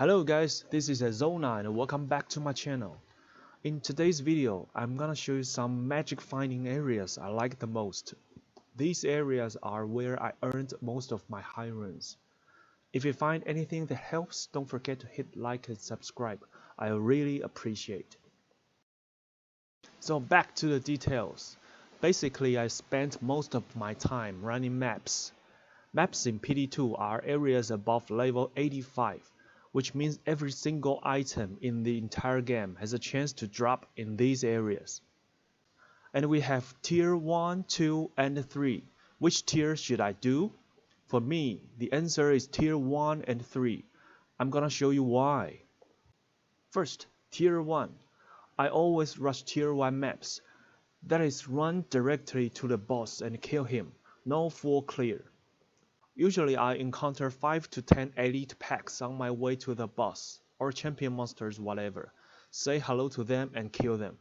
Hello guys, this is Azona and welcome back to my channel. In today's video, I'm gonna show you some magic finding areas I like the most. These areas are where I earned most of my high runs. If you find anything that helps, don't forget to hit like and subscribe. I really appreciate. So back to the details. Basically, I spent most of my time running maps. Maps in PD2 are areas above level 85, which means every single item in the entire game has a chance to drop in these areas. And we have tier 1, 2, and 3. Which tier should I do? For me, the answer is tier 1 and 3. I'm gonna show you why. First, tier 1. I always rush tier 1 maps. That is, run directly to the boss and kill him, no full clear. Usually I encounter 5 to 10 elite packs on my way to the boss, or champion monsters whatever. Say hello to them and kill them.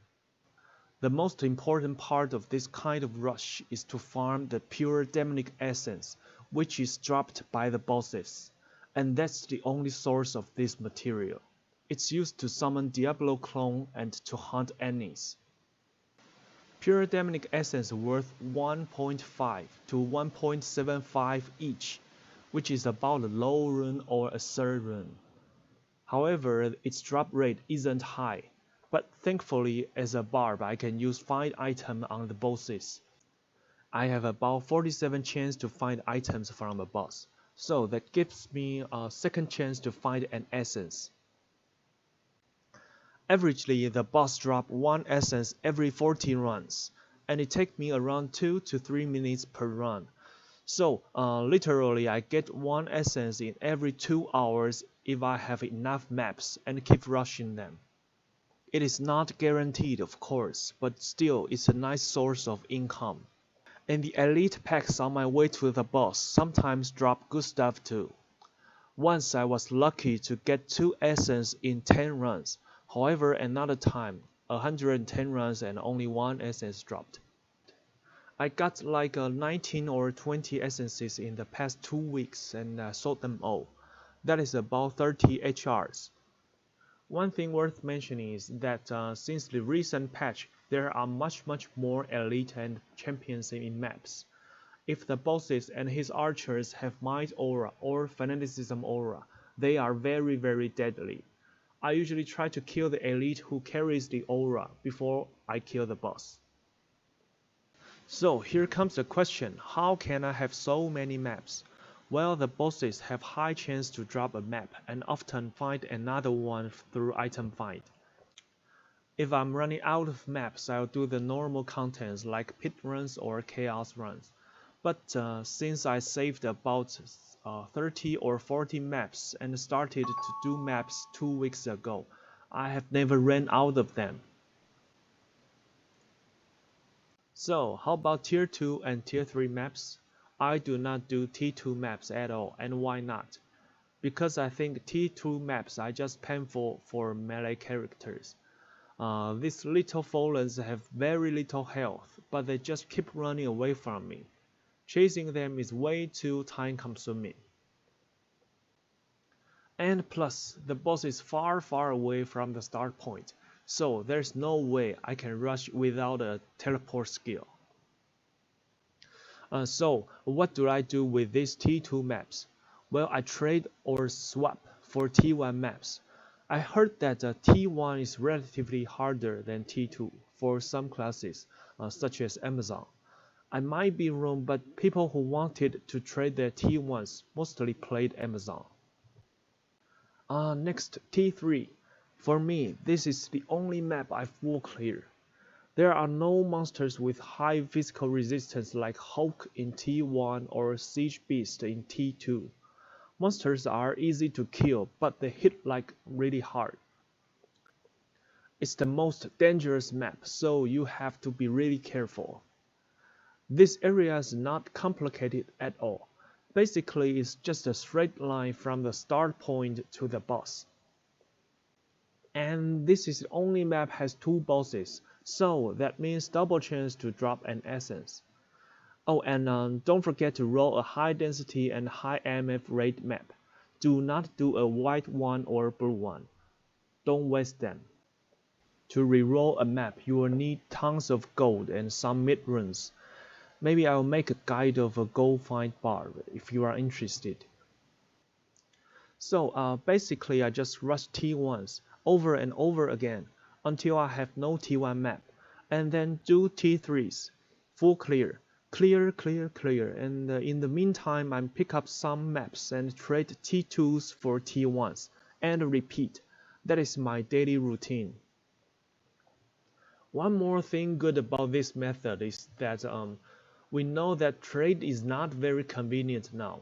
The most important part of this kind of rush is to farm the pure demonic essence, which is dropped by the bosses, and that's the only source of this material. It's used to summon Diablo clone and to hunt enemies. Pure demonic essence worth 1.5 to 1.75 each, which is about a low rune or a third rune. However, its drop rate isn't high, but thankfully as a barb I can use find item on the bosses. I have about 47 chance to find items from a boss, so that gives me a second chance to find an essence. Averagely, the boss drop 1 essence every 14 runs, and it takes me around 2 to 3 minutes per run. So, literally I get 1 essence in every 2 hours if I have enough maps and keep rushing them. It is not guaranteed of course, but still it's a nice source of income. And the elite packs on my way to the boss sometimes drop good stuff too. Once I was lucky to get 2 essence in 10 runs. However, another time, 110 runs and only 1 essence dropped. I got like 19 or 20 essences in the past 2 weeks and sold them all. That is about 30 HRs. One thing worth mentioning is that since the recent patch, there are much more elite and champions in maps. If the bosses and his archers have Might Aura or Fanaticism Aura, they are very deadly. I usually try to kill the elite who carries the aura before I kill the boss. So here comes the question, how can I have so many maps? Well, the bosses have high chance to drop a map and often find another one through item find. If I'm running out of maps, I'll do the normal contents like pit runs or chaos runs. But since I saved about 30 or 40 maps and started to do maps 2 weeks ago, I have never ran out of them. So how about tier 2 and tier 3 maps? I do not do T2 maps at all, and why not? Because I think T2 maps are just painful for melee characters. These little fallens have very little health, but they just keep running away from me. Chasing them is way too time consuming. And plus, the boss is far away from the start point, so there's no way I can rush without a teleport skill. So, what do I do with these T2 maps? Well, I trade or swap for T1 maps. I heard that T1 is relatively harder than T2 for some classes, such as Amazon. I might be wrong, but people who wanted to trade their T1s mostly played Amazon. Next, T3. For me, this is the only map I full clear. There are no monsters with high physical resistance like Hulk in T1 or Siege Beast in T2. Monsters are easy to kill, but they hit like really hard. It's the most dangerous map, so you have to be really careful. This area is not complicated at all. Basically, it's just a straight line from the start point to the boss. And this is the only map has 2 bosses, so that means double chance to drop an essence. Oh, and don't forget to roll a high density and high MF rate map. Do not do a white one or blue one. Don't waste them. To reroll a map, you will need tons of gold and some mid-runs. Maybe I'll make a guide of a gold find bar if you are interested. So basically I just rush T1s over and over again until I have no T1 map, and then do T3s, full clear, clear, clear, clear, and in the meantime I pick up some maps and trade T2s for T1s, and repeat. That is my daily routine. One more thing good about this method is that we know that trade is not very convenient now.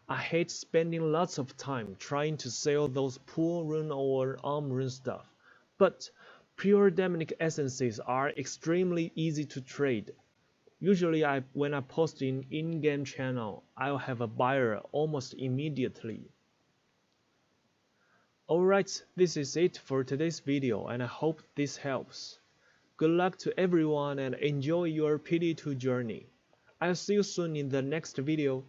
I hate spending lots of time trying to sell those poor rune or arm rune stuff, but pure demonic essences are extremely easy to trade. Usually when I post in-game channel, I'll have a buyer almost immediately. Alright, this is it for today's video and I hope this helps. Good luck to everyone and enjoy your PT2 journey. I'll see you soon in the next video.